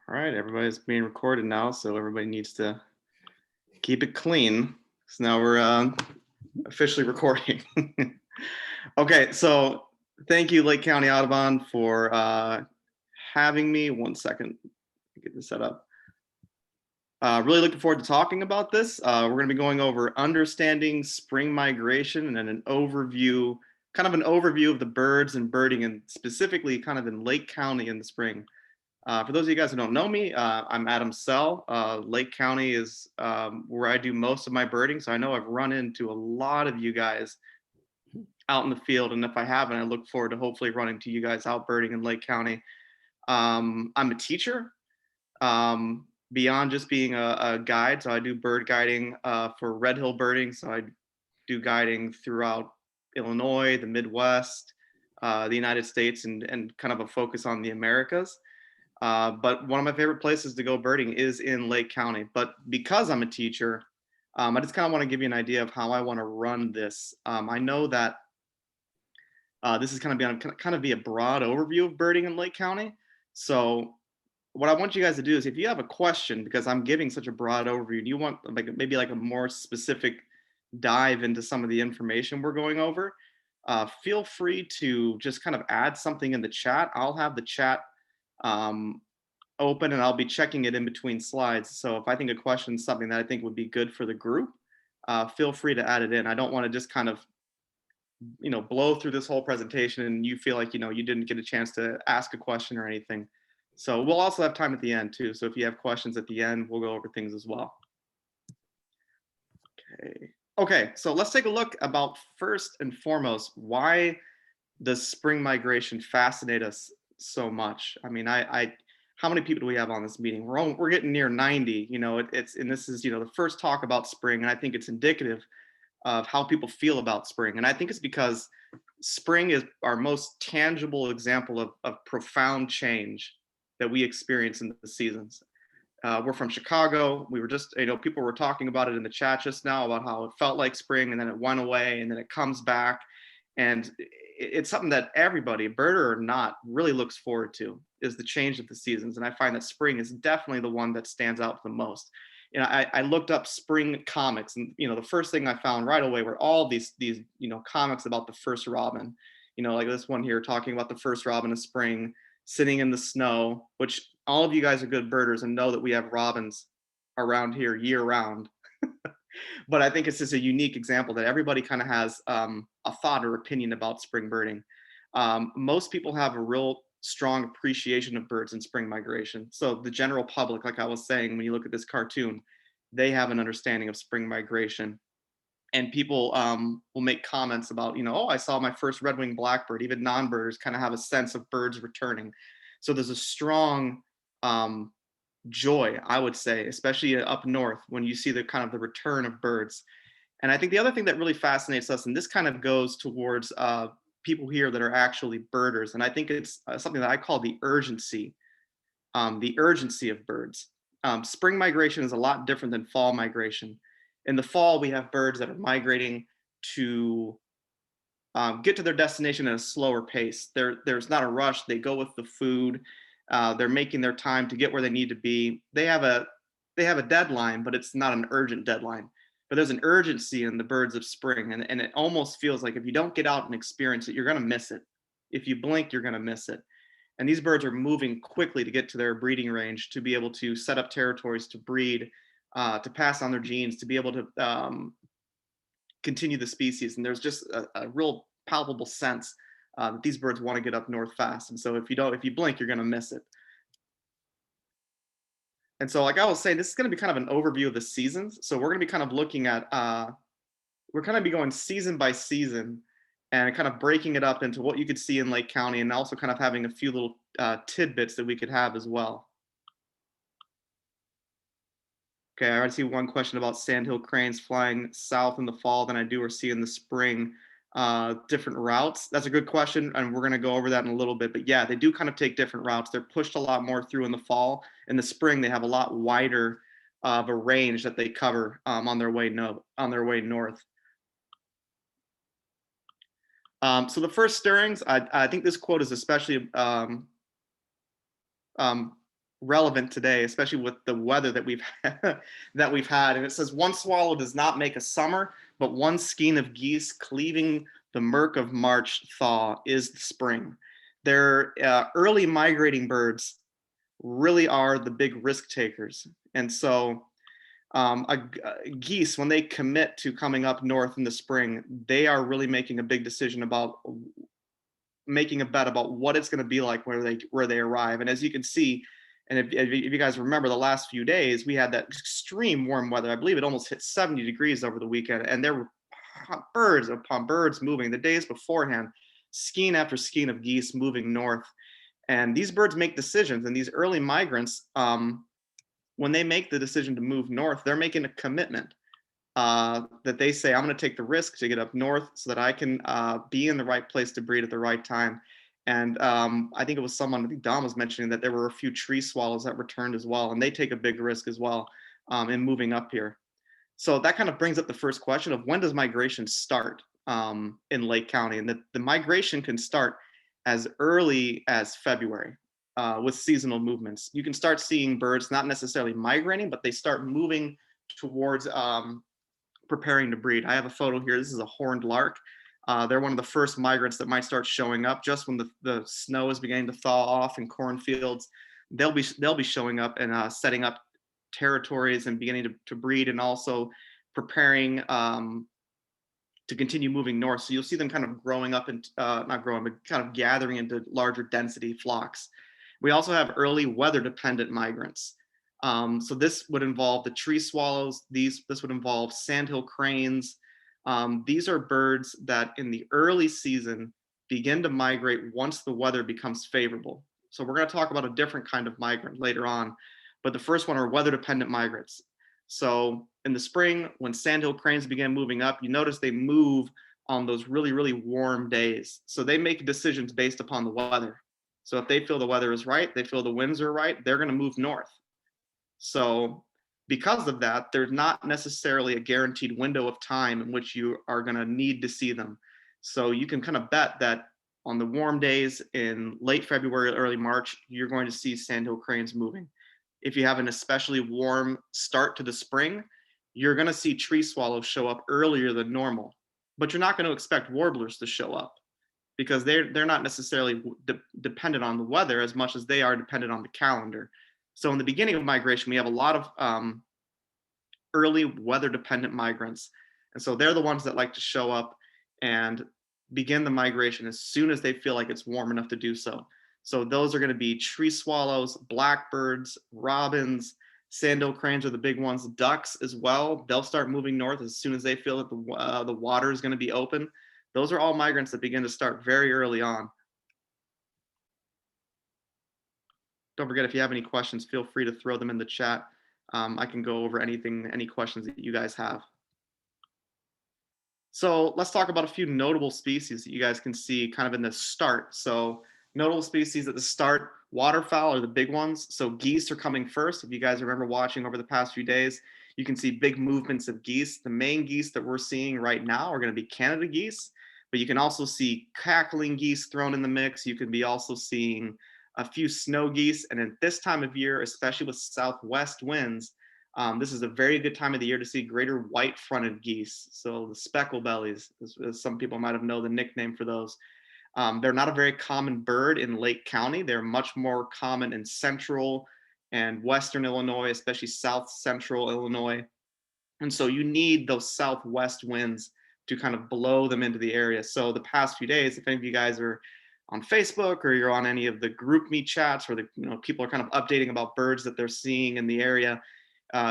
All right, everybody's being recorded now, so everybody needs to keep it clean. So now we're officially recording. Okay, so thank you, Lake County Audubon, for having me. 1 second, get this set up. Really looking forward to talking about this. We're going to be going over understanding spring migration and then an overview, kind of an overview of the birds and birding, and specifically kind of in Lake County in the spring. For those of you guys who don't know me, I'm Adam Sell. Lake County is where I do most of my birding. So I know I've run into a lot of you guys out in the field. And if I haven't, I look forward to hopefully running to you guys out birding in Lake County. I'm a teacher beyond just being a guide. So I do bird guiding for Red Hill Birding. So I do guiding throughout Illinois, the Midwest, the United States, and kind of a focus on the Americas. But one of my favorite places to go birding is in Lake County. But because I'm a teacher, I just kind of want to give you an idea of how I want to run this. I know that this is kind of be a broad overview of birding in Lake County. So what I want you guys to do is, if you have a question, because I'm giving such a broad overview, do you want like maybe like a more specific dive into some of the information we're going over? Feel free to just kind of add something in the chat. I'll have the chat um, open and I'll be checking it in between slides. So if I think a question is something that I think would be good for the group, feel free to add it in. I don't want to just kind of, blow through this whole presentation and you feel like, you didn't get a chance to ask a question or anything. So we'll also have time at the end too. So if you have questions at the end, we'll go over things as well. Okay, so let's take a look about first and foremost, why does spring migration fascinate us so much? I mean, how many people do we have on this meeting? We're getting near 90. And this is the first talk about spring, and I think it's indicative of how people feel about spring. And I think it's because spring is our most tangible example of profound change that we experience in the seasons. We're from Chicago. We were just, people were talking about it in the chat just now about how it felt like spring and then it went away and then it comes back. And it's something that everybody, birder or not, really looks forward to, is the change of the seasons. And I find that spring is definitely the one that stands out the most. I looked up spring comics, and the first thing I found right away were all these comics about the first robin. Like this one here talking about the first robin of spring sitting in the snow, which all of you guys are good birders and know that we have robins around here year round. But I think it's just a unique example that everybody kind of has a thought or opinion about spring birding. Most people have a real strong appreciation of birds in spring migration. So the general public, like I was saying, when you look at this cartoon, they have an understanding of spring migration. And people will make comments about, oh, I saw my first red-winged blackbird. Even non-birders kind of have a sense of birds returning. So there's a strong joy, I would say, especially up north, when you see the kind of the return of birds. And I think the other thing that really fascinates us, and this kind of goes towards people here that are actually birders, and I think it's something that I call the urgency of birds. Spring migration is a lot different than fall migration. In the fall, we have birds that are migrating to get to their destination at a slower pace. There's not a rush. They go with the food. They're making their time to get where they need to be. They have a deadline, but it's not an urgent deadline. But there's an urgency in the birds of spring, and it almost feels like if you don't get out and experience it, you're going to miss it. If you blink, you're going to miss it. And these birds are moving quickly to get to their breeding range, to be able to set up territories, to breed, to pass on their genes, to be able to continue the species. And there's just a real palpable sense that these birds want to get up north fast. And so if you blink, you're going to miss it. And so, like I was saying, this is going to be kind of an overview of the seasons. So we're going to be kind of looking at, we're kind of be going season by season and kind of breaking it up into what you could see in Lake County, and also kind of having a few little tidbits that we could have as well. Okay, I already see one question about sandhill cranes flying south in the fall than I do or see in the spring. Different routes. That's a good question, and we're going to go over that in a little bit. But yeah, they do kind of take different routes. They're pushed a lot more through in the fall. In the spring, they have a lot wider of a range that they cover on their way north. So the first stirrings, I think this quote is especially relevant today, especially with the weather that we've that we've had. And it says, "One swallow does not make a summer, but one skein of geese cleaving the murk of March thaw is the spring." They're early migrating birds really are the big risk takers. And so geese, when they commit to coming up north in the spring, they are really making a big decision about making a bet about what it's going to be like where they arrive. And as you can see, and if you guys remember the last few days, we had that extreme warm weather. I believe it almost hit 70 degrees over the weekend, and there were birds upon birds moving. The days beforehand, skein after skein of geese moving north. And these birds make decisions, and these early migrants, when they make the decision to move north, they're making a commitment that they say, I'm going to take the risk to get up north so that I can be in the right place to breed at the right time. And I think it was someone, I think Don was mentioning that there were a few tree swallows that returned as well, and they take a big risk as well in moving up here. So that kind of brings up the first question of when does migration start in Lake County? And the migration can start as early as February with seasonal movements. You can start seeing birds not necessarily migrating, but they start moving towards preparing to breed. I have a photo here. This is a horned lark. They're one of the first migrants that might start showing up just when the snow is beginning to thaw off in cornfields. They'll be showing up and setting up territories and beginning to breed, and also preparing to continue moving north. So you'll see them kind of growing up and not growing, but kind of gathering into larger density flocks. We also have early weather dependent migrants. So this would involve the tree swallows. This would involve sandhill cranes. These are birds that in the early season begin to migrate once the weather becomes favorable. So we're going to talk about a different kind of migrant later on, but the first one are weather dependent migrants. So in the spring, when sandhill cranes begin moving up, you notice they move on those really, really warm days. So they make decisions based upon the weather. So if they feel the weather is right, they feel the winds are right, they're going to move north. So because of that, there's not necessarily a guaranteed window of time in which you are going to need to see them. So you can kind of bet that on the warm days in late February, early March, you're going to see sandhill cranes moving. If you have an especially warm start to the spring, you're going to see tree swallows show up earlier than normal. But you're not going to expect warblers to show up because they're not necessarily dependent on the weather as much as they are dependent on the calendar. So in the beginning of migration, we have a lot of early weather dependent migrants. And so they're the ones that like to show up and begin the migration as soon as they feel like it's warm enough to do so. So those are going to be tree swallows, blackbirds, robins, sandhill cranes are the big ones, ducks as well. They'll start moving north as soon as they feel that the water is going to be open. Those are all migrants that begin to start very early on. Don't forget, if you have any questions, feel free to throw them in the chat. I can go over any questions that you guys have. So let's talk about a few notable species that you guys can see kind of in the start. So notable species at the start, waterfowl are the big ones. So geese are coming first. If you guys remember watching over the past few days, you can see big movements of geese. The main geese that we're seeing right now are going to be Canada geese, but you can also see cackling geese thrown in the mix. You can be also seeing a few snow geese. And at this time of year, especially with southwest winds, this is a very good time of the year to see greater white-fronted geese. So the speckle bellies, as some people might have known the nickname for those. They're not a very common bird in Lake County. They're much more common in central and western Illinois, especially south central Illinois. And so you need those southwest winds to kind of blow them into the area. So the past few days, if any of you guys are on Facebook or you're on any of the group meet chats where people are kind of updating about birds that they're seeing in the area,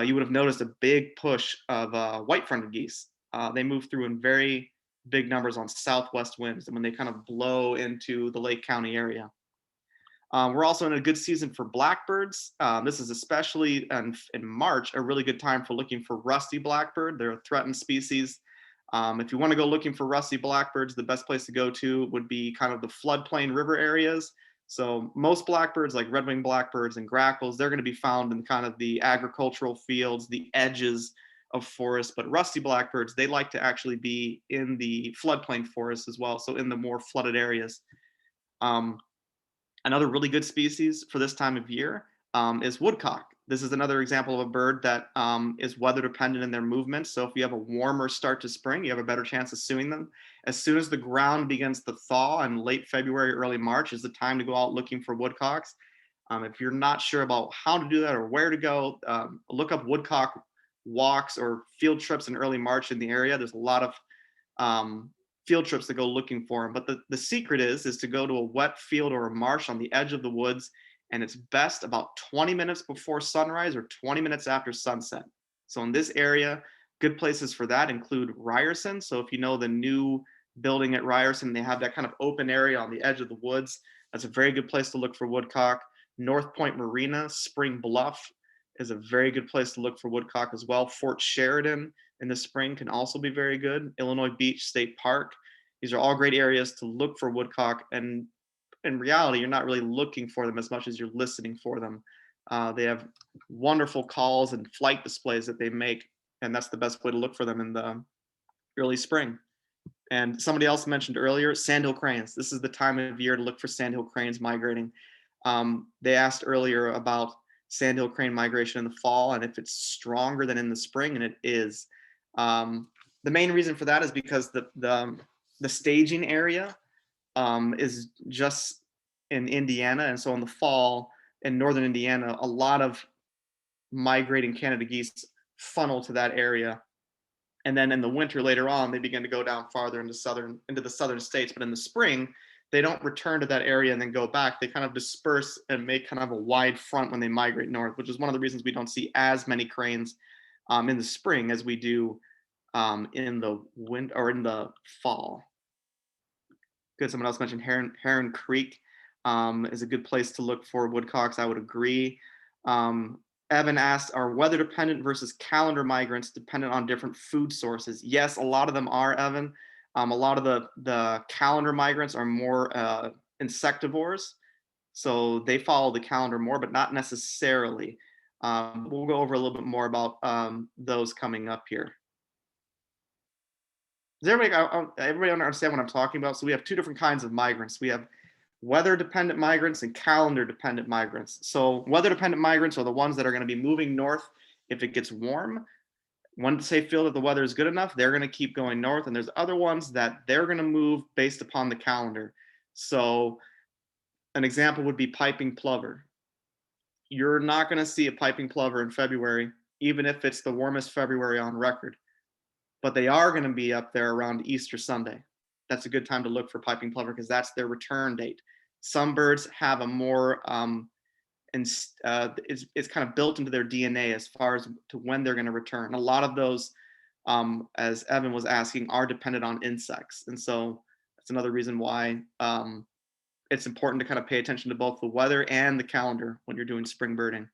you would have noticed a big push of white-fronted geese. They move through in very big numbers on southwest winds and when they kind of blow into the Lake County area. We're also in a good season for blackbirds. This is especially in March, a really good time for looking for rusty blackbird. They're a threatened species. If you want to go looking for rusty blackbirds, the best place to go to would be kind of the floodplain river areas. So most blackbirds, like red-winged blackbirds and grackles, they're going to be found in kind of the agricultural fields, the edges of forests. But rusty blackbirds, they like to actually be in the floodplain forests as well, so in the more flooded areas. Another really good species for this time of year is woodcock. This is another example of a bird that is weather dependent in their movements. So if you have a warmer start to spring, you have a better chance of seeing them. As soon as the ground begins to thaw in late February, early March is the time to go out looking for woodcocks. If you're not sure about how to do that or where to go, look up woodcock walks or field trips in early March in the area. There's a lot of um, field trips to go looking for them. But the secret is to go to a wet field or a marsh on the edge of the woods, and it's best about 20 minutes before sunrise or 20 minutes after sunset. So in this area, good places for that include Ryerson. So if you know the new building at Ryerson, they have that kind of open area on the edge of the woods. That's a very good place to look for woodcock. North Point Marina, Spring Bluff is a very good place to look for woodcock as well. Fort Sheridan in the spring can also be very good. Illinois Beach State Park. These are all great areas to look for woodcock. And in reality, you're not really looking for them as much as you're listening for them. They have wonderful calls and flight displays that they make, and that's the best way to look for them in the early spring. And somebody else mentioned earlier, sandhill cranes. This is the time of year to look for sandhill cranes migrating. They asked earlier about sandhill crane migration in the fall and if it's stronger than in the spring, and it is. The main reason for that is because the staging area is just in Indiana, and so in the fall in northern Indiana, a lot of migrating Canada geese funnel to that area, and then in the winter later on they begin to go down farther into the southern states. But in the spring they don't return to that area and then go back. They kind of disperse and make kind of a wide front when they migrate north, which is one of the reasons we don't see as many cranes in the spring as we do in the winter or in the fall. Good. Someone else mentioned Heron Creek is a good place to look for woodcocks. I would agree. Evan asked, are weather dependent versus calendar migrants dependent on different food sources? Yes, a lot of them are, Evan. A lot of the calendar migrants are more insectivores. So they follow the calendar more, but not necessarily. We'll go over a little bit more about those coming up here. Does everybody understand what I'm talking about? So we have two different kinds of migrants. We have weather dependent migrants and calendar dependent migrants. So weather dependent migrants are the ones that are going to be moving north if it gets warm. Once they feel that the weather is good enough, they're going to keep going north. And there's other ones that they're going to move based upon the calendar. So an example would be piping plover. You're not going to see a piping plover in February, even if it's the warmest February on record. But they are going to be up there around Easter Sunday. That's a good time to look for piping plover because that's their return date. Some birds have a more, it's kind of built into their DNA as far as to when they're going to return. A lot of those, as Evan was asking, are dependent on insects. And so that's another reason why it's important to kind of pay attention to both the weather and the calendar when you're doing spring birding.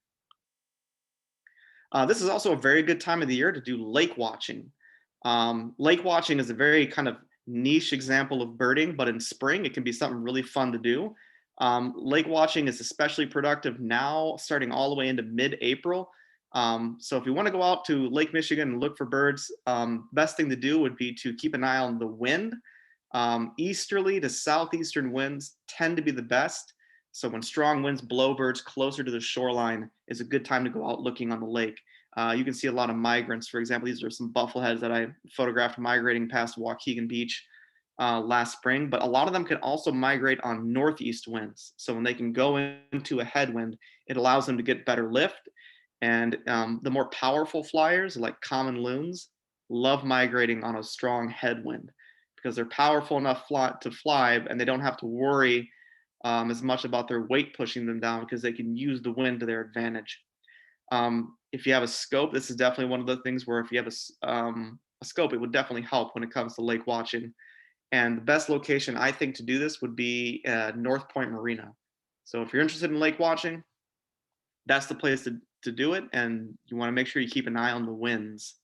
This is also a very good time of the year to do lake watching. Lake watching is a very kind of niche example of birding, but in spring it can be something really fun to do. Lake watching is especially productive now, starting all the way into mid-April. So if you want to go out to Lake Michigan and look for birds, best thing to do would be to keep an eye on the wind. Easterly to southeastern winds tend to be the best. So when strong winds blow birds closer to the shoreline is a good time to go out looking on the lake. You can see a lot of migrants. For example, these are some buffleheads that I photographed migrating past Waukegan Beach last spring, but a lot of them can also migrate on northeast winds. So when they can go into a headwind, it allows them to get better lift. And the more powerful flyers, like common loons, love migrating on a strong headwind because they're powerful enough to fly, and they don't have to worry as much about their weight pushing them down because they can use the wind to their advantage. If you have a scope, this is definitely one of the things where if you have a scope, it would definitely help when it comes to lake watching. And the best location I think to do this would be North Point Marina. So if you're interested in lake watching, that's the place to do it. And you want to make sure you keep an eye on the winds.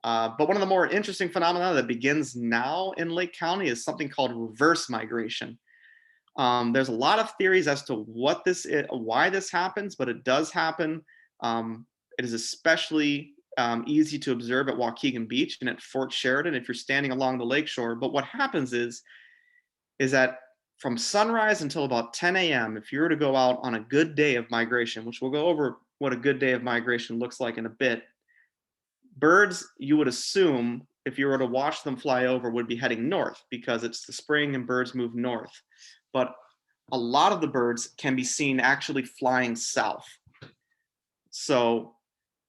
But one of the more interesting phenomena that begins now in Lake County is something called reverse migration. There's a lot of theories as to what this is, why this happens, but it does happen. It is especially easy to observe at Waukegan Beach and at Fort Sheridan if you're standing along the lakeshore. But what happens is that from sunrise until about 10 a.m., if you were to go out on a good day of migration, which we'll go over what a good day of migration looks like in a bit, birds, you would assume, if you were to watch them fly over, would be heading north because it's the spring and birds move north. But a lot of the birds can be seen actually flying south. So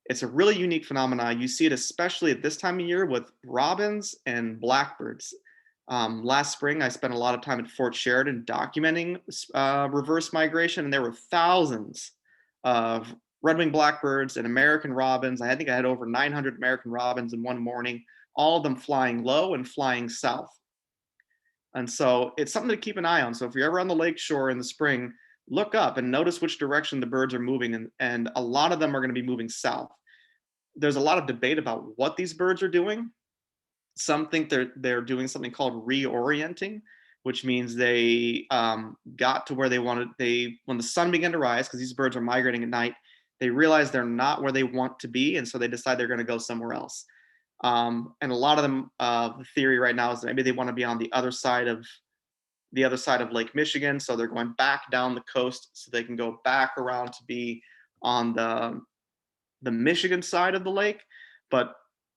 it's a really unique phenomenon. You see it especially at this time of year with robins and blackbirds. Last spring, I spent a lot of time at Fort Sheridan documenting reverse migration, and there were thousands of red-winged blackbirds and American robins. I think I had over 900 American robins in one morning, all of them flying low and flying south. And so it's something to keep an eye on. So if you're ever on the lake shore in the spring, look up and notice which direction the birds are moving, and a lot of them are going to be moving south. There's a lot of debate about what these birds are doing. Some think they're doing something called reorienting, which means they got to where they wanted. When the sun began to rise, because these birds are migrating at night, they realize they're not where they want to be, and so they decide they're going to go somewhere else. And a lot of them, the theory right now is that maybe they want to be on the other side of Lake Michigan, so they're going back down the coast so they can go back around to be on the Michigan side of the lake. But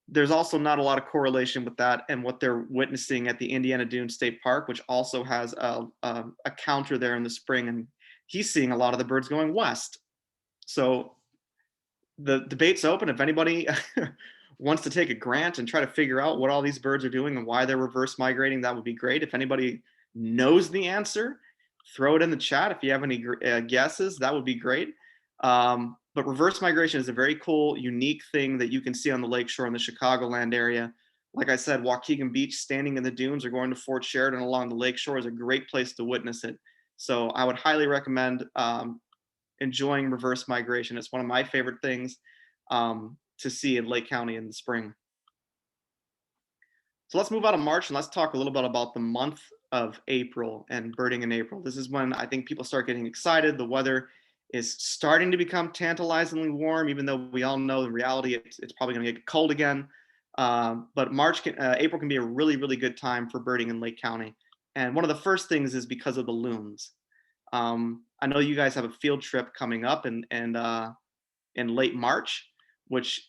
there's also not a lot of correlation with that and what they're witnessing at the Indiana Dunes State Park, which also has a counter there in the spring, and he's seeing a lot of the birds going west. So the debate's open. If anybody wants to take a grant and try to figure out what all these birds are doing and why they're reverse migrating, that would be great. If anybody knows the answer, throw it in the chat. If you have any guesses, that would be great. But reverse migration is a very cool, unique thing that you can see on the lakeshore in the Chicagoland area. Like I said, Waukegan Beach, standing in the dunes, or going to Fort Sheridan along the lakeshore is a great place to witness it. So I would highly recommend enjoying reverse migration. It's one of my favorite things to see in Lake County in the spring. So let's move out of March and let's talk a little bit about the month of April and birding in April. This is when I think people start getting excited. The weather is starting to become tantalizingly warm, even though we all know in reality it's probably going to get cold again. But April can be a really, really good time for birding in Lake County. And one of the first things is because of the loons. I know you guys have a field trip coming up in late March, which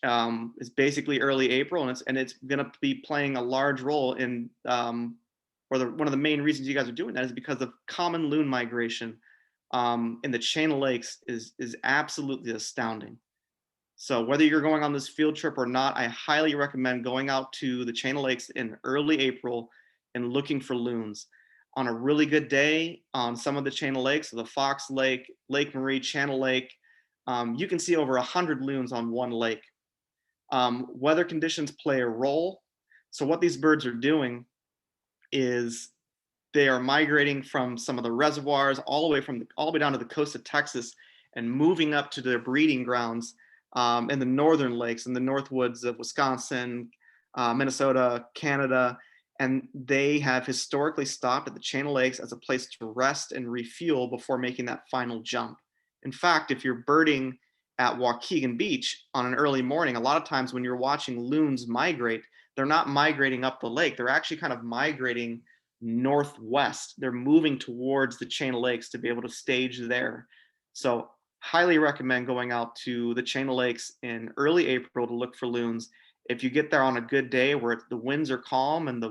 is basically early April, and it's going to be playing a large role in one of the main reasons you guys are doing that is because of common loon migration in the chain of lakes is absolutely astounding. So whether you're going on this field trip or not, I highly recommend going out to the chain of lakes in early April and looking for loons. On a really good day on some of the chain of lakes, so the Fox Lake, Lake Marie, Channel Lake, you can see over 100 loons on one lake. Weather conditions play a role. So what these birds are doing is they are migrating from some of the reservoirs all the way down to the coast of Texas and moving up to their breeding grounds in the northern lakes, in the north woods of Wisconsin, Minnesota, Canada. And they have historically stopped at the chain of lakes as a place to rest and refuel before making that final jump. In fact, if you're birding at Waukegan Beach on an early morning, a lot of times when you're watching loons migrate, they're not migrating up the lake. They're actually kind of migrating northwest. They're moving towards the chain of lakes to be able to stage there. So highly recommend going out to the chain of lakes in early April to look for loons. If you get there on a good day where the winds are calm and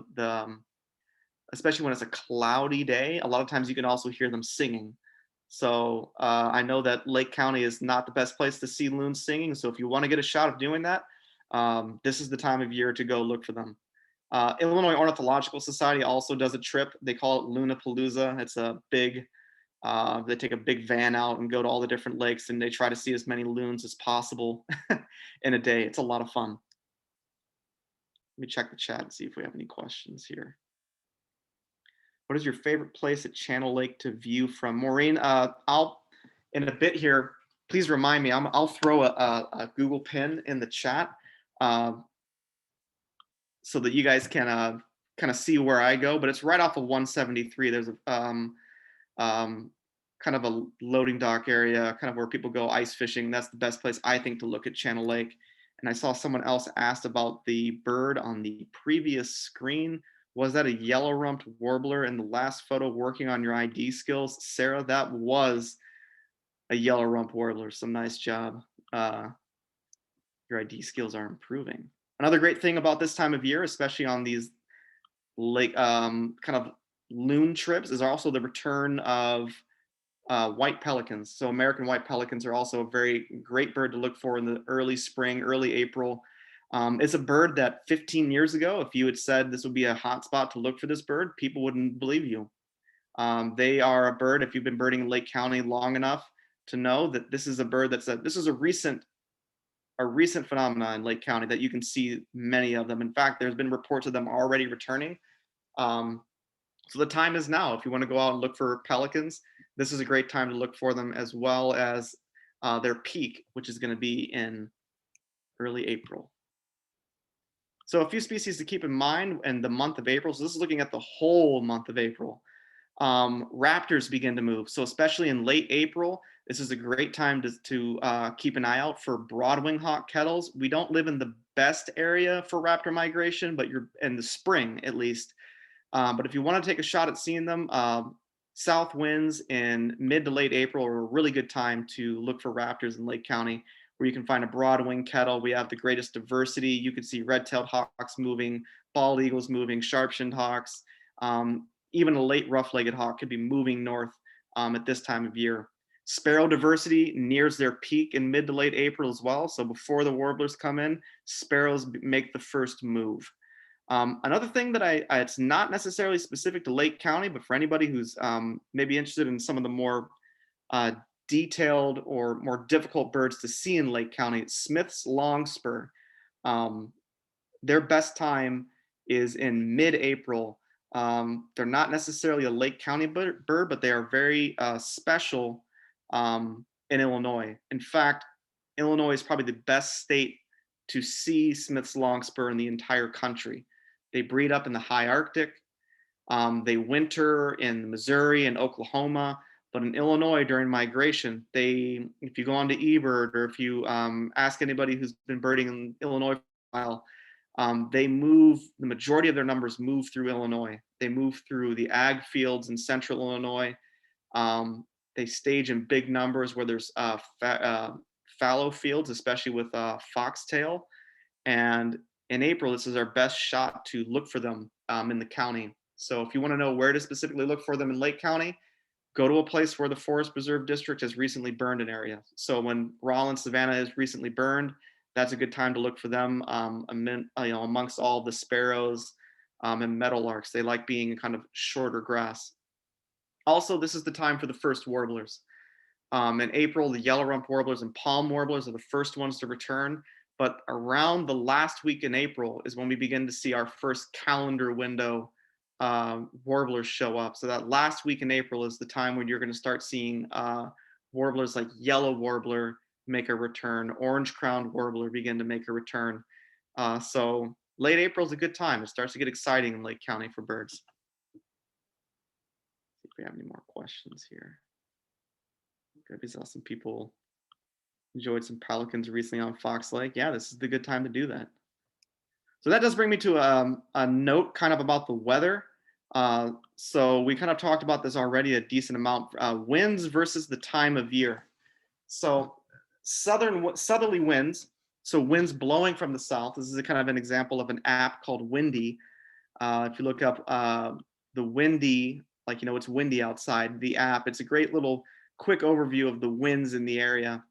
especially when it's a cloudy day, a lot of times you can also hear them singing. So I know that Lake County is not the best place to see loons singing. So if you want to get a shot of doing that, this is the time of year to go look for them. Illinois Ornithological Society also does a trip. They call it Loonapalooza. It's a big, they take a big van out and go to all the different lakes and they try to see as many loons as possible in a day. It's a lot of fun. Let me check the chat and see if we have any questions here. What is your favorite place at Channel Lake to view from? Maureen, I'll, in a bit here, please remind me, I'll throw a Google pin in the chat so that you guys can kind of see where I go, but it's right off of 173. There's a kind of a loading dock area, kind of where people go ice fishing. That's the best place I think to look at Channel Lake. And I saw someone else asked about the bird on the previous screen. Was that a yellow-rumped warbler in the last photo working on your ID skills? Sarah, that was a yellow-rumped warbler. So nice job. Uh, your ID skills are improving. Another great thing about this time of year, especially on these lake kind of loon trips, is also the return of white pelicans. So American white pelicans are also a very great bird to look for in the early spring, early April. It's a bird that 15 years ago, if you had said this would be a hot spot to look for this bird, people wouldn't believe you. They are a bird, if you've been birding in Lake County long enough to know that this is a bird this is a recent phenomenon in Lake County that you can see many of them. In fact, there's been reports of them already returning. Um, so the time is now. If you want to go out and look for pelicans, this is a great time to look for them, as well as their peak, which is going to be in early April. So a few species to keep in mind in the month of April. So this is looking at the whole month of April. Raptors begin to move. So especially in late April, this is a great time to keep an eye out for broadwing hawk kettles. We don't live in the best area for raptor migration, but you're in the spring at least. But if you want to take a shot at seeing them, south winds in mid to late April are a really good time to look for raptors in Lake County, where you can find a broadwing kettle. We have the greatest diversity. You can see red-tailed hawks moving, bald eagles moving, sharp-shinned hawks. Even a late rough-legged hawk could be moving north at this time of year. Sparrow diversity nears their peak in mid to late April as well. So before the warblers come in, sparrows make the first move. Another thing that it's not necessarily specific to Lake County, but for anybody who's maybe interested in some of the more detailed or more difficult birds to see in Lake County, Smith's longspur. Their best time is in mid-April. They're not necessarily a Lake County bird, but they are very special in Illinois. In fact, Illinois is probably the best state to see Smith's longspur in the entire country. They breed up in the high Arctic. They winter in Missouri and Oklahoma, but in Illinois during migration, if you go on to eBird or if you ask anybody who's been birding in Illinois for a while, they move, the majority of their numbers move through Illinois. They move through the ag fields in central Illinois. They stage in big numbers where there's fallow fields, especially with foxtail. And in April, this is our best shot to look for them in the county. So if you want to know where to specifically look for them in Lake County, go to a place where the Forest Preserve District has recently burned an area. So when Rawlins Savannah is recently burned, that's a good time to look for them amongst all the sparrows and meadowlarks. They like being in kind of shorter grass. Also, this is the time for the first warblers. In April, the yellow-rumped warblers and palm warblers are the first ones to return. But around the last week in April is when we begin to see our first calendar window warblers show up. So that last week in April is the time when you're going to start seeing warblers like yellow warbler make a return, orange-crowned warbler begin to make a return. So late April is a good time. It starts to get exciting in Lake County for birds. See if we have any more questions here. Maybe saw some people enjoyed some pelicans recently on Fox Lake. Yeah, this is the good time to do that. So that does bring me to a note kind of about the weather. So we kind of talked about this already a decent amount. Winds versus the time of year. So southerly winds, so winds blowing from the south. This is a kind of an example of an app called Windy. If you look up the Windy, like, it's windy outside, the app, it's a great little quick overview of the winds in the area.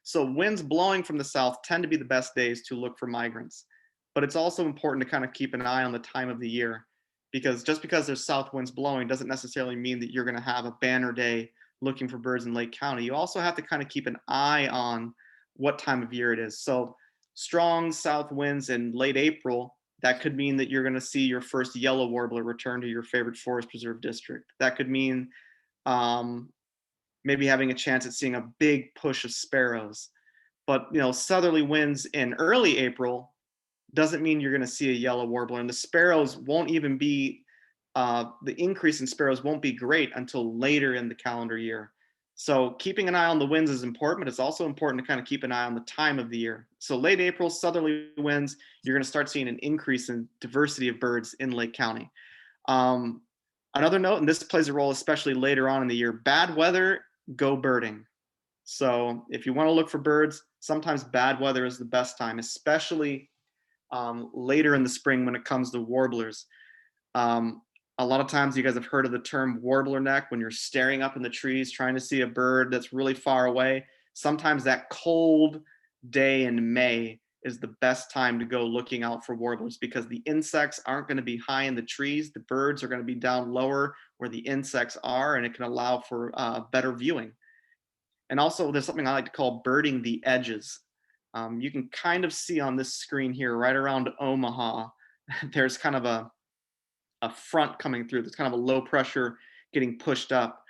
So winds blowing from the south tend to be the best days to look for migrants, but it's also important to kind of keep an eye on the time of the year, because just because there's south winds blowing doesn't necessarily mean that you're going to have a banner day looking for birds in Lake County. You also have to kind of keep an eye on what time of year it is. So strong south winds in late April, that could mean that you're going to see your first yellow warbler return to your favorite forest preserve district. That could mean maybe having a chance at seeing a big push of sparrows. But southerly winds in early April doesn't mean you're going to see a yellow warbler, and the sparrows won't even be the increase in sparrows won't be great until later in the calendar year. So keeping an eye on the winds is important, but it's also important to kind of keep an eye on the time of the year. So late April, southerly winds, you're going to start seeing an increase in diversity of birds in Lake County. Um, Another note, and this plays a role especially later on in the year, bad weather, go birding. So if you want to look for birds, sometimes bad weather is the best time, especially later in the spring when it comes to warblers. Um, a lot of times you guys have heard of the term warbler neck when you're staring up in the trees trying to see a bird that's really far away. Sometimes that cold day in May is the best time to go looking out for warblers because the insects aren't going to be high in the trees. The birds are going to be down lower where the insects are, and it can allow for better viewing. And also, there's something I like to call birding the edges. You can kind of see on this screen here, right around Omaha, there's kind of a front coming through. There's kind of a low pressure getting pushed up.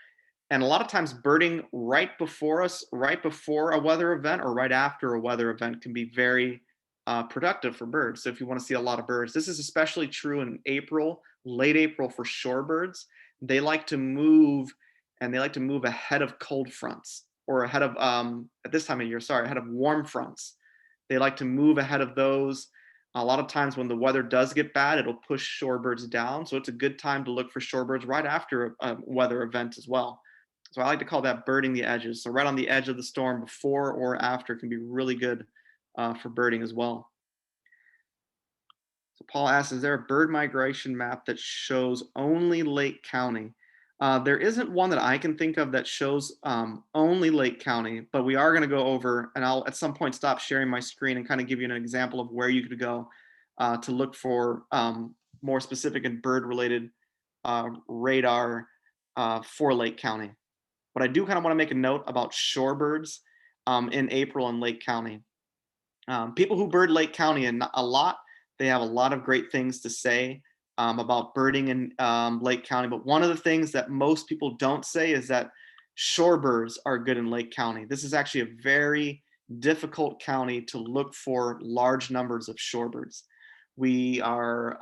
And a lot of times, birding right before us, right before a weather event or right after a weather event can be very productive for birds. So, if you want to see a lot of birds, this is especially true in April, late April for shorebirds. They like to move and they like to move ahead of cold fronts or ahead of, at this time of year, sorry, ahead of warm fronts. They like to move ahead of those. A lot of times when the weather does get bad, it'll push shorebirds down. So it's a good time to look for shorebirds right after a weather event as well. So I like to call that birding the edges. So right on the edge of the storm, before or after, can be really good for birding as well. So Paul asks, is there a bird migration map that shows only Lake County? There isn't one that I can think of that shows only Lake County, but we are going to go over, and I'll at some point stop sharing my screen and kind of give you an example of where you could go to look for more specific and bird-related radar for Lake County. But I do kind of want to make a note about shorebirds in April in Lake County. People who bird Lake County and a lot, they have a lot of great things to say about birding in Lake County. But one of the things that most people don't say is that shorebirds are good in Lake County. This is actually a very difficult county to look for large numbers of shorebirds. We are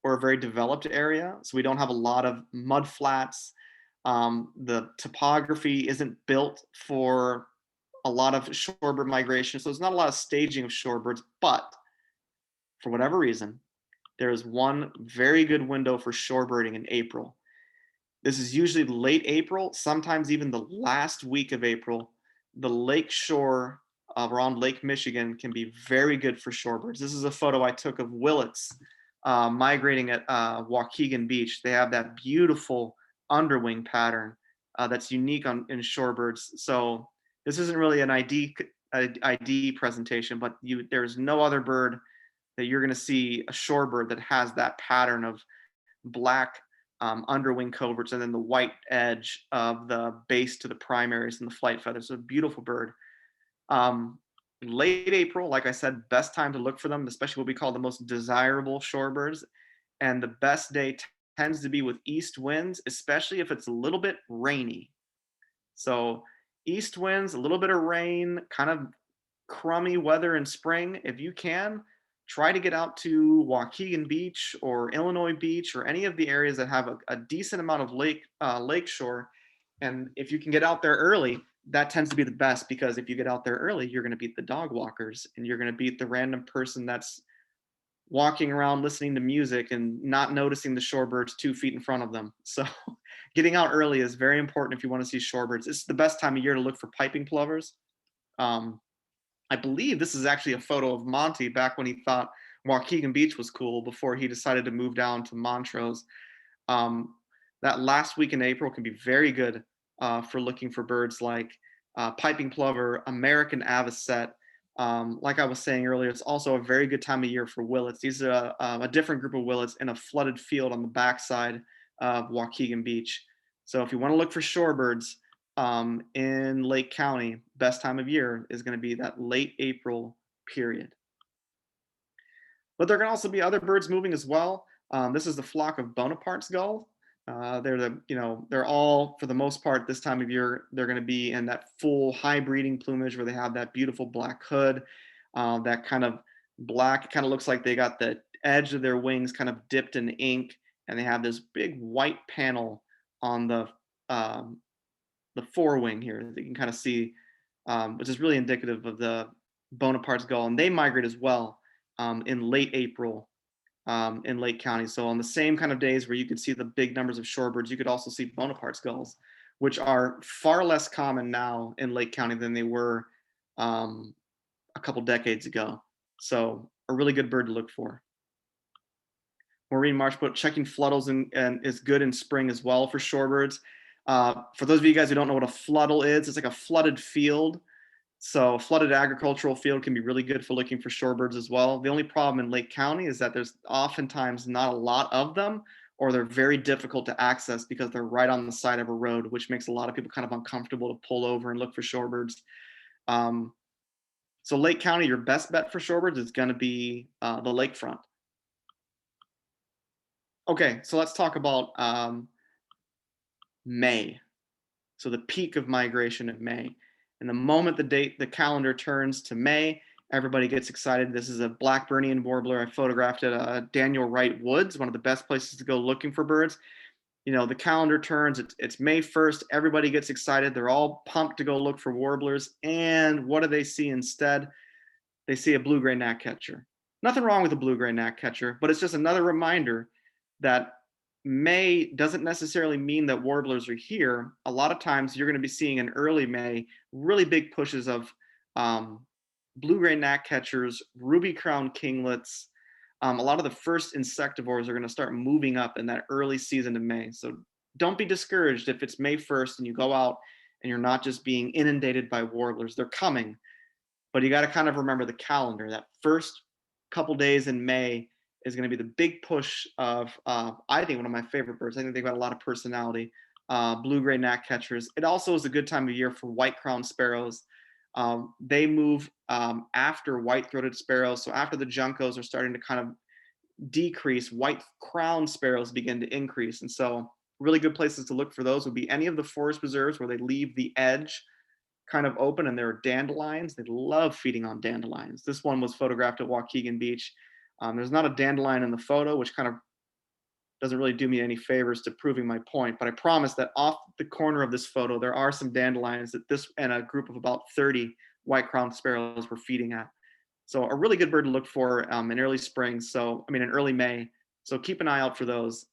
we're a very developed area, so we don't have a lot of mud flats. The topography isn't built for a lot of shorebird migration, so there's not a lot of staging of shorebirds. But for whatever reason, there is one very good window for shorebirding in April. This is usually late April, sometimes even the last week of April. The lake shore around Lake Michigan can be very good for shorebirds. This is a photo I took of willets migrating at Waukegan Beach. They have that beautiful underwing pattern that's unique in shorebirds. So this isn't really an ID presentation, but there's no other bird that you're going to see a shorebird that has that pattern of black underwing coverts and then the white edge of the base to the primaries and the flight feathers. So a beautiful bird. Late April, like I said, best time to look for them, especially what we call the most desirable shorebirds. And the best day tends to be with east winds, especially if it's a little bit rainy. So east winds, a little bit of rain, kind of crummy weather in spring. If you can, try to get out to Waukegan Beach or Illinois Beach or any of the areas that have a decent amount of lake shore. And if you can get out there early, that tends to be the best because if you get out there early, you're going to beat the dog walkers and you're going to beat the random person that's walking around listening to music and not noticing the shorebirds 2 feet in front of them. So getting out early is very important if you want to see shorebirds. It's the best time of year to look for piping plovers. I believe this is actually a photo of Monty back when he thought Waukegan Beach was cool before he decided to move down to Montrose. That last week in April can be very good for looking for birds like piping plover, American avocet. Like I was saying earlier, it's also a very good time of year for willets. These are a different group of willets in a flooded field on the backside of Waukegan Beach. So if you want to look for shorebirds in Lake County, best time of year is going to be that late April period. But there can also be other birds moving as well. This is the flock of Bonaparte's gull. They're all, for the most part, this time of year, they're going to be in that full high breeding plumage where they have that beautiful black hood, that kind of black. It kind of looks like they got the edge of their wings kind of dipped in ink, and they have this big white panel on the the forewing here that you can kind of see, which is really indicative of the Bonaparte's gull, and they migrate as well in late April in Lake County. So on the same kind of days where you could see the big numbers of shorebirds, you could also see Bonaparte's gulls, which are far less common now in Lake County than they were a couple decades ago. So a really good bird to look for. Maureen Marsh put checking fluttles and is good in spring as well for shorebirds. For those of you guys who don't know what a fluddle is, it's like a flooded field. So a flooded agricultural field can be really good for looking for shorebirds as well. The only problem in Lake County is that there's oftentimes not a lot of them, or they're very difficult to access because they're right on the side of a road, which makes a lot of people kind of uncomfortable to pull over and look for shorebirds. So Lake County, your best bet for shorebirds is going to be the lakefront. Okay, so let's talk about May. So the peak of migration in May. And the moment the calendar turns to May, everybody gets excited. This is a Blackburnian warbler I photographed at Daniel Wright Woods, one of the best places to go looking for birds. You know, the calendar turns, it's May 1st, everybody gets excited. They're all pumped to go look for warblers. And what do they see instead? They see a blue-gray gnatcatcher. Nothing wrong with a blue-gray gnatcatcher, but it's just another reminder that May doesn't necessarily mean that warblers are here. A lot of times you're going to be seeing in early May really big pushes of blue-gray gnatcatchers, ruby-crowned kinglets. A lot of the first insectivores are going to start moving up in that early season of May. So don't be discouraged if it's May 1st and you go out and you're not just being inundated by warblers. They're coming, but you got to kind of remember the calendar. That first couple days in May is going to be the big push of, I think, one of my favorite birds. I think they've got a lot of personality, blue-gray gnatcatchers. It also is a good time of year for white-crowned sparrows. They move after white-throated sparrows. So after the juncos are starting to kind of decrease, white-crowned sparrows begin to increase. And so really good places to look for those would be any of the forest preserves where they leave the edge kind of open and there are dandelions. They love feeding on dandelions. This one was photographed at Waukegan Beach. There's not a dandelion in the photo, which kind of doesn't really do me any favors to proving my point, but I promise that off the corner of this photo, there are some dandelions that this and a group of about 30 white-crowned sparrows were feeding at. So a really good bird to look for in early spring. In early May. So keep an eye out for those.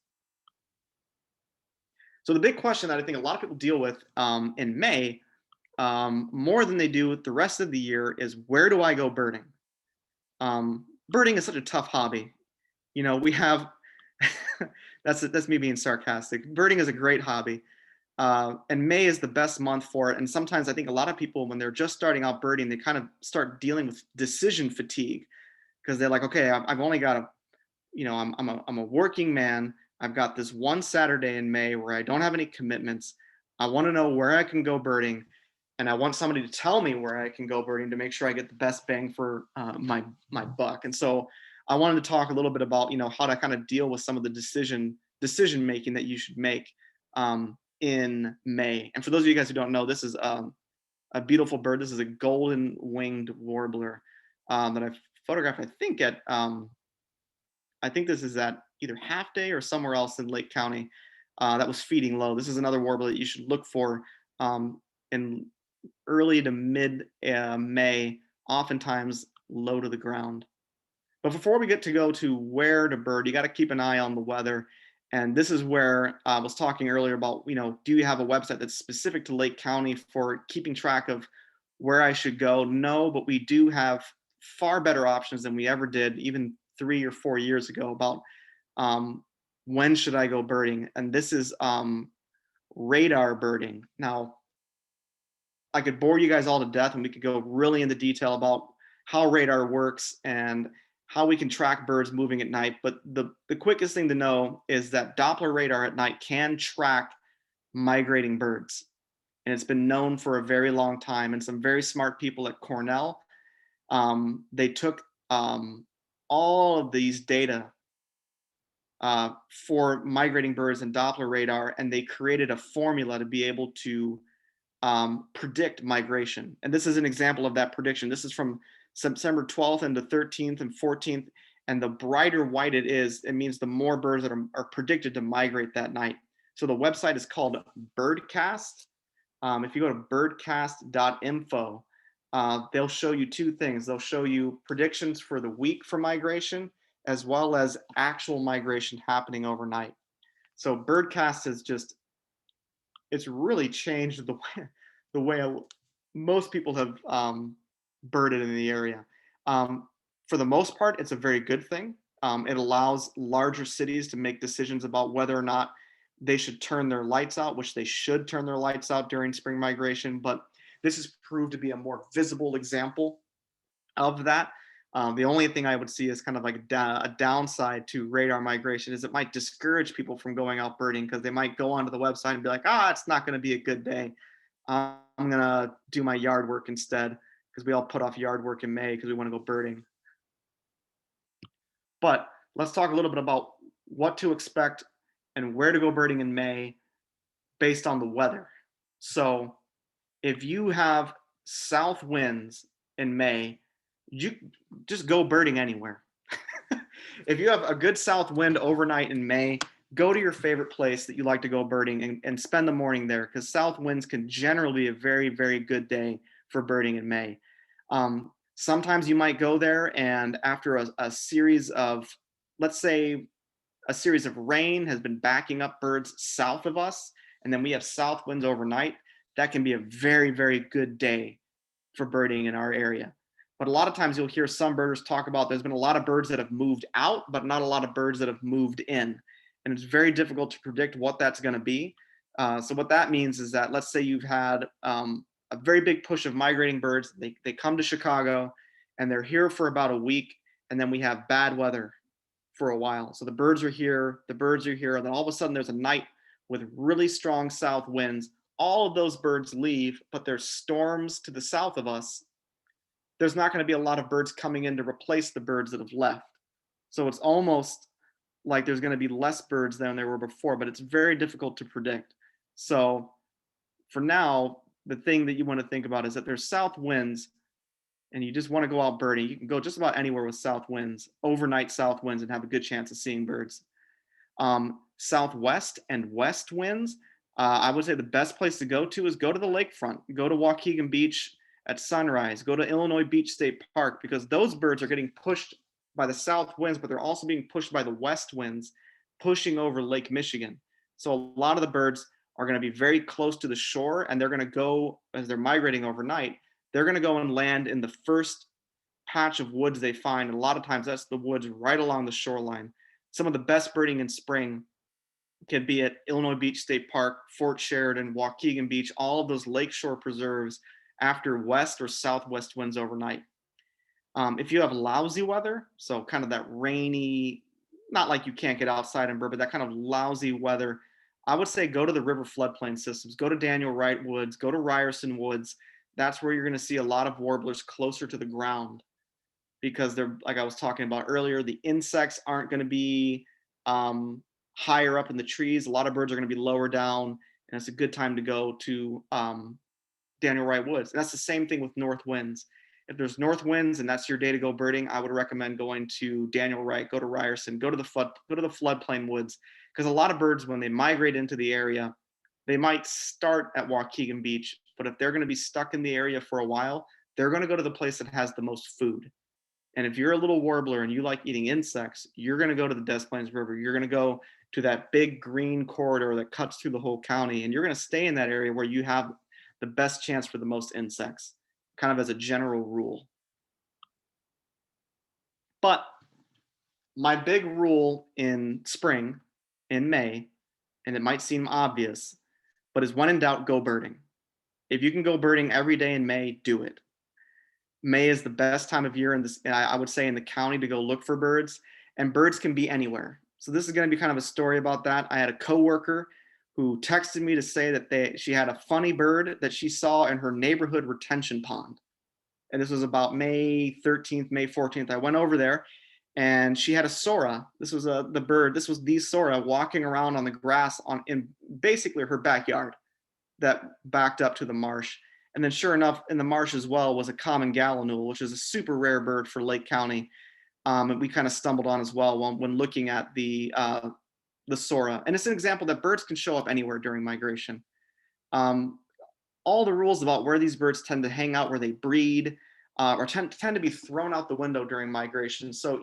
So the big question that I think a lot of people deal with in May, more than they do with the rest of the year, is where do I go birding? Birding is such a tough hobby. You know, we have that's me being sarcastic. Birding is a great hobby, and May is the best month for it. And sometimes I think a lot of people, when they're just starting out birding, they kind of start dealing with decision fatigue because they're like, okay, I've only got I'm a working man. I've got this one Saturday in May where I don't have any commitments. I want to know where I can go birding, and I want somebody to tell me where I can go birding to make sure I get the best bang for my buck. And so I wanted to talk a little bit about how to kind of deal with some of the decision making that you should make in May. And for those of you guys who don't know, this is a beautiful bird. This is a golden winged warbler that I've photographed. I think this is at either Half Day or somewhere else in Lake County that was feeding low. This is another warbler that you should look for in early to mid May, oftentimes low to the ground. But before we get to go to where to bird, you got to keep an eye on the weather. And this is where I was talking earlier about, do you have a website that's specific to Lake County for keeping track of where I should go? No, but we do have far better options than we ever did, even 3 or 4 years ago, about when should I go birding. And this is radar birding. Now, I could bore you guys all to death and we could go really into detail about how radar works and how we can track birds moving at night. But the quickest thing to know is that Doppler radar at night can track migrating birds. And it's been known for a very long time. And some very smart people at Cornell, they took all of these data for migrating birds and Doppler radar, and they created a formula to be able to predict migration. And this is an example of that prediction. This is from September 12th and the 13th and 14th. And the brighter white it is, it means the more birds that are predicted to migrate that night. So the website is called Birdcast. If you go to birdcast.info, they'll show you two things. They'll show you predictions for the week for migration, as well as actual migration happening overnight. So Birdcast has just, it's really changed the way most people have birded in the area. Um, for the most part, it's a very good thing. It allows larger cities to make decisions about whether or not they should turn their lights out, which they should turn their lights out during spring migration. But this has proved to be a more visible example of that. The only thing I would see is kind of like a downside to radar migration is it might discourage people from going out birding because they might go onto the website and be like, it's not going to be a good day. I'm going to do my yard work instead, because we all put off yard work in May because we want to go birding. But let's talk a little bit about what to expect and where to go birding in May based on the weather. So if you have south winds in May, you just go birding anywhere. If you have a good south wind overnight in May, go to your favorite place that you like to go birding and spend the morning there, because south winds can generally be a very, very good day for birding in May. Sometimes you might go there and after a series of, let's say, a series of rain has been backing up birds south of us, and then we have south winds overnight, that can be a very, very good day for birding in our area. But a lot of times you'll hear some birders talk about there's been a lot of birds that have moved out, but not a lot of birds that have moved in. And it's very difficult to predict what that's going to be. So what that means is that, let's say you've had a very big push of migrating birds. They come to Chicago and they're here for about a week, and then we have bad weather for a while. So the birds are here, and then all of a sudden there's a night with really strong south winds. All of those birds leave, but there's storms to the south of us. There's not going to be a lot of birds coming in to replace the birds that have left. So it's almost like there's going to be less birds than there were before, but it's very difficult to predict. So for now, the thing that you want to think about is that there's south winds and you just want to go out birding. You can go just about anywhere with south winds, overnight south winds, and have a good chance of seeing birds. Southwest and west winds, I would say the best place to go to is go to the lakefront. Go to Waukegan Beach at sunrise. Go to Illinois Beach State Park, because those birds are getting pushed by the south winds, but they're also being pushed by the west winds, pushing over Lake Michigan. So a lot of the birds are going to be very close to the shore, and they're going to go, as they're migrating overnight, they're going to go and land in the first patch of woods they find. And a lot of times that's the woods right along the shoreline. Some of the best birding in spring can be at Illinois Beach State Park, Fort Sheridan, Waukegan Beach, all of those lakeshore preserves after west or southwest winds overnight. If you have lousy weather, so kind of that rainy, not like you can't get outside and bird, but that kind of lousy weather, I would say go to the river floodplain systems. Go to Daniel Wright Woods, go to Ryerson Woods. That's where you're going to see a lot of warblers closer to the ground, because they're, like I was talking about earlier, the insects aren't going to be higher up in the trees. A lot of birds are going to be lower down, and it's a good time to go to Daniel Wright Woods. And that's the same thing with north winds. If there's north winds and that's your day to go birding, I would recommend going to Daniel Wright, go to Ryerson, go to the floodplain woods, because a lot of birds, when they migrate into the area, they might start at Waukegan Beach, but if they're going to be stuck in the area for a while, they're going to go to the place that has the most food. And if you're a little warbler and you like eating insects, you're going to go to the Des Plaines River. You're going to go to that big green corridor that cuts through the whole county, and you're going to stay in that area where you have the best chance for the most insects, kind of as a general rule. But my big rule in spring, in May, and it might seem obvious, but is when in doubt, go birding. If you can go birding every day in May, do it. May is the best time of year in this, I would say, in the county to go look for birds, and birds can be anywhere. So this is going to be kind of a story about that. I had a coworker who texted me to say that she had a funny bird that she saw in her neighborhood retention pond. And this was about May 13th, May 14th. I went over there and she had a sora. This was the sora walking around on the grass in basically her backyard that backed up to the marsh. And then sure enough, in the marsh as well was a common gallinule, which is a super rare bird for Lake County. And we kind of stumbled on as well when looking at the the Sora. And it's an example that birds can show up anywhere during migration. Um, all the rules about where these birds tend to hang out, where they breed, or tend to be thrown out the window during migration. So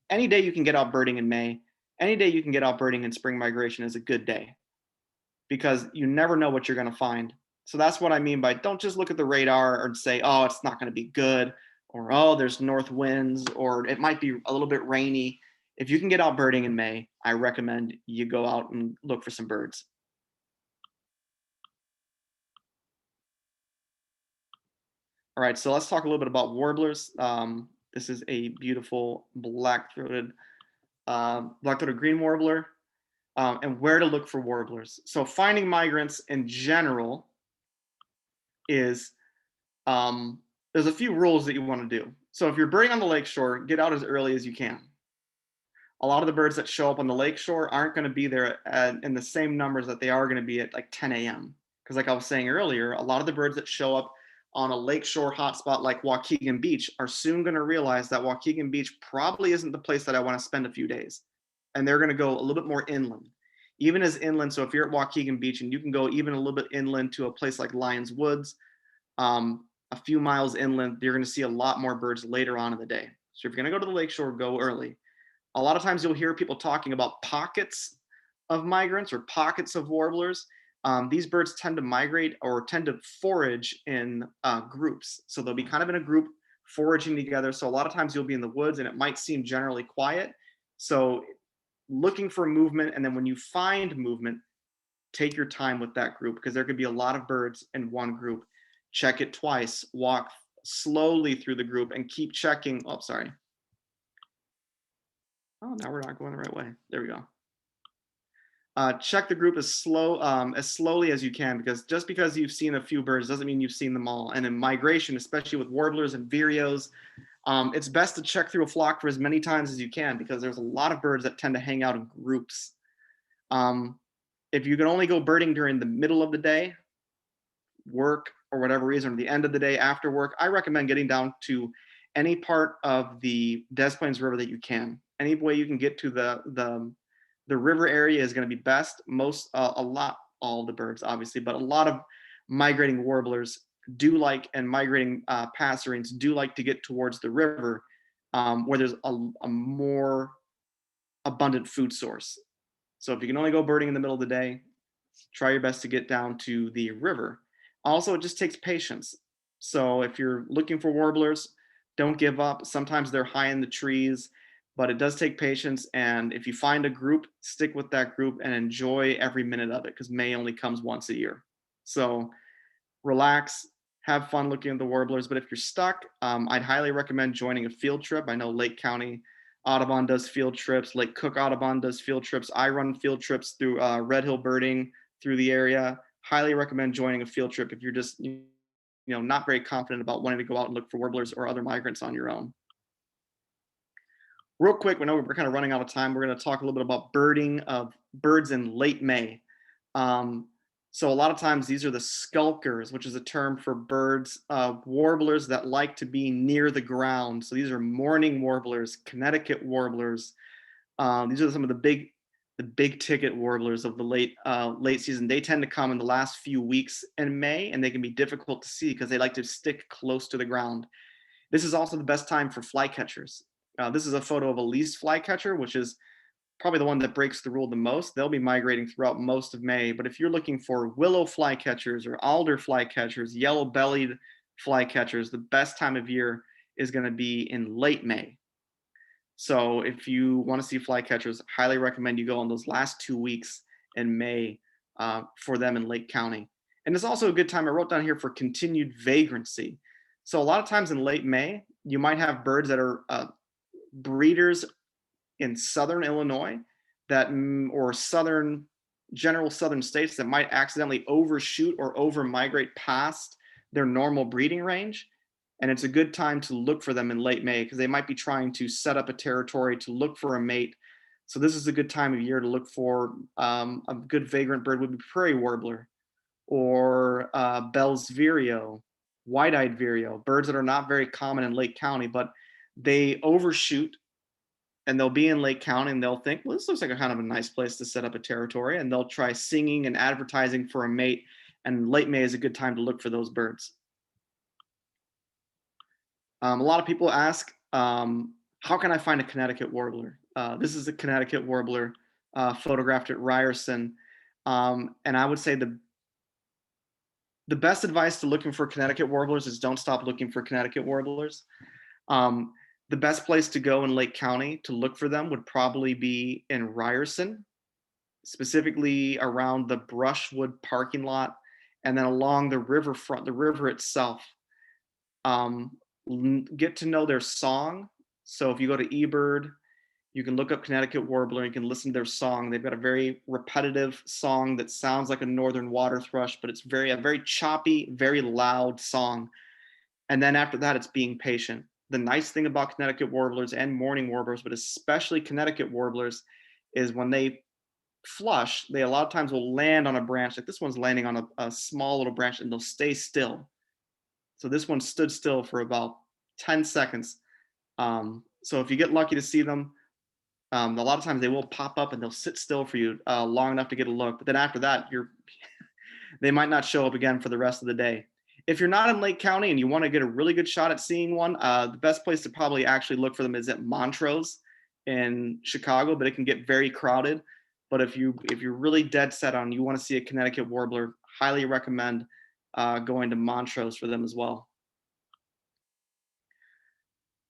any day you can get out birding in May, any day you can get out birding in spring migration is a good day because you never know what you're going to find. So that's what I mean by don't just look at the radar and say, oh, it's not going to be good, or oh, there's north winds, or it might be a little bit rainy. If you can get out birding in May, I recommend you go out and look for some birds. All right, so let's talk a little bit about warblers. This is a beautiful black-throated green warbler, and where to look for warblers. So finding migrants in general is there's a few rules that you want to do. So if you're birding on the lakeshore, get out as early as you can. A lot of the birds that show up on the lakeshore aren't going to be there in the same numbers that they are going to be at like 10 a.m. Because like I was saying earlier, a lot of the birds that show up on a lakeshore hotspot like Waukegan Beach are soon going to realize that Waukegan Beach probably isn't the place that I want to spend a few days. And they're going to go a little bit more inland. Even as inland, so if you're at Waukegan Beach and you can go even a little bit inland to a place like Lyons Woods, a few miles inland, you're going to see a lot more birds later on in the day. So if you're going to go to the lakeshore, go early. A lot of times you'll hear people talking about pockets of migrants or pockets of warblers. These birds tend to migrate or tend to forage in groups. So they'll be kind of in a group foraging together. So a lot of times you'll be in the woods and it might seem generally quiet. So looking for movement, and then when you find movement, take your time with that group because there could be a lot of birds in one group. Check it twice, walk slowly through the group and keep checking. Oh, sorry. Oh, now we're not going the right way. There we go. Check the group as slowly as you can, because just because you've seen a few birds doesn't mean you've seen them all. And in migration, especially with warblers and vireos, it's best to check through a flock for as many times as you can because there's a lot of birds that tend to hang out in groups. If you can only go birding during the middle of the day, work or whatever reason, or the end of the day after work, I recommend getting down to any part of the Des Plaines River that you can. Any way you can get to the river area is going to be best. All the birds obviously, but a lot of migrating warblers do like, and migrating passerines do like to get towards the river where there's a more abundant food source. So if you can only go birding in the middle of the day, try your best to get down to the river. Also, it just takes patience. So if you're looking for warblers, don't give up. Sometimes they're high in the trees, but it does take patience. And if you find a group, stick with that group and enjoy every minute of it because May only comes once a year. So relax, have fun looking at the warblers. But if you're stuck, I'd highly recommend joining a field trip. I know Lake County Audubon does field trips. Lake Cook Audubon does field trips. I run field trips through Red Hill Birding through the area. Highly recommend joining a field trip if you're just not very confident about wanting to go out and look for warblers or other migrants on your own. Real quick, we know we're kind of running out of time. We're going to talk a little bit about birding of birds in late May. So a lot of times these are the skulkers, which is a term for birds, warblers that like to be near the ground. So these are morning warblers, Connecticut warblers. These are some of the big ticket warblers of the late season. They tend to come in the last few weeks in May, and they can be difficult to see because they like to stick close to the ground. This is also the best time for flycatchers. This is a photo of a least flycatcher, which is probably the one that breaks the rule the most. They'll be migrating throughout most of May. But if you're looking for willow flycatchers or alder flycatchers, yellow-bellied flycatchers, the best time of year is going to be in late May. So if you want to see flycatchers, highly recommend you go on those last 2 weeks in May for them in Lake County. And it's also a good time, I wrote down here, for continued vagrancy. So a lot of times in late May, you might have birds that are breeders in southern Illinois or general southern states that might accidentally overshoot or over migrate past their normal breeding range. And it's a good time to look for them in late May because they might be trying to set up a territory to look for a mate. So this is a good time of year to look for a good vagrant bird would be prairie warbler or Bell's vireo, white-eyed vireo, birds that are not very common in Lake County, but they overshoot and they'll be in Lake County and they'll think, well, this looks like a kind of a nice place to set up a territory, and they'll try singing and advertising for a mate. And late May is a good time to look for those birds. A lot of people ask, how can I find a Connecticut warbler? This is a Connecticut warbler photographed at Ryerson. And I would say the best advice to looking for Connecticut warblers is don't stop looking for Connecticut warblers. Um, the best place to go in Lake County to look for them would probably be in Ryerson, specifically around the Brushwood parking lot, and then along the riverfront, the river itself. Um, get to know their song. So if you go to eBird, you can look up Connecticut warbler. You can listen to their song. They've got a very repetitive song that sounds like a northern water thrush, but it's a very choppy, very loud song. And then after that, it's being patient. The nice thing about Connecticut warblers and mourning warblers, but especially Connecticut warblers, is when they flush, they a lot of times will land on a branch. Like this one's landing on a small little branch, and they'll stay still. So this one stood still for about 10 seconds. So if you get lucky to see them, a lot of times they will pop up and they'll sit still for you long enough to get a look. But then after that, they might not show up again for the rest of the day. If you're not in Lake County and you want to get a really good shot at seeing one, the best place to probably actually look for them is at Montrose in Chicago, but it can get very crowded. But if you're really dead set on you want to see a Connecticut warbler, highly recommend going to Montrose for them as well.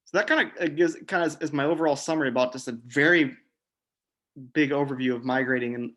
So that kind of is my overall summary about just a very big overview of migrating and